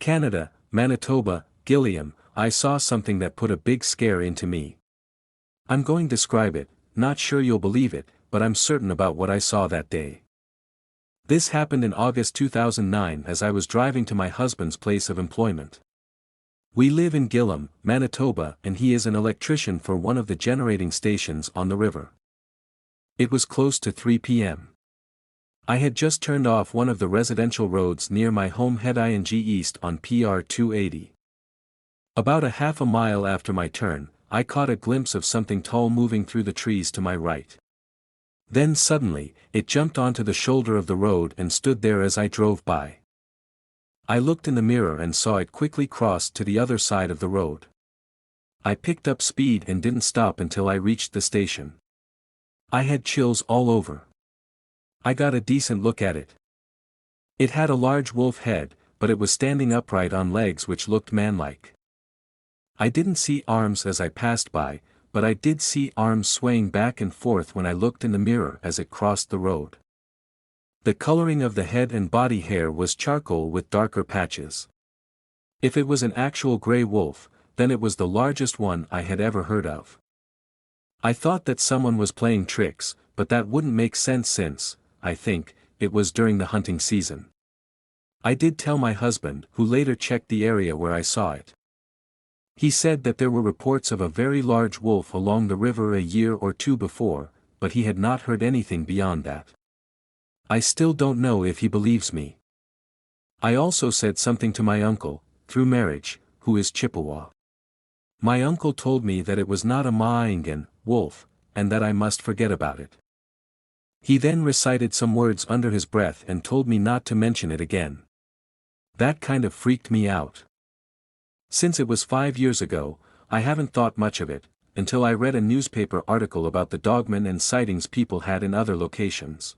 Canada, Manitoba, Gillam, I saw something that put a big scare into me. I'm going to describe it, not sure you'll believe it, but I'm certain about what I saw that day. This happened in August 2009 as I was driving to my husband's place of employment. We live in Gillam, Manitoba, and he is an electrician for one of the generating stations on the river. It was close to 3 p.m. I had just turned off one of the residential roads near my home heading east on PR 280. About a half a mile after my turn, I caught a glimpse of something tall moving through the trees to my right. Then suddenly, it jumped onto the shoulder of the road and stood there as I drove by. I looked in the mirror and saw it quickly cross to the other side of the road. I picked up speed and didn't stop until I reached the station. I had chills all over. I got a decent look at it. It had a large wolf head, but it was standing upright on legs which looked man-like. I didn't see arms as I passed by, but I did see arms swaying back and forth when I looked in the mirror as it crossed the road. The coloring of the head and body hair was charcoal with darker patches. If it was an actual gray wolf, then it was the largest one I had ever heard of. I thought that someone was playing tricks, but that wouldn't make sense since, I think, it was during the hunting season. I did tell my husband, who later checked the area where I saw it. He said that there were reports of a very large wolf along the river a year or two before, but he had not heard anything beyond that. I still don't know if he believes me. I also said something to my uncle, through marriage, who is Chippewa. My uncle told me that it was not a Maangan wolf, and that I must forget about it. He then recited some words under his breath and told me not to mention it again. That kind of freaked me out. Since it was 5 years ago, I haven't thought much of it, until I read a newspaper article about the Dogman and sightings people had in other locations.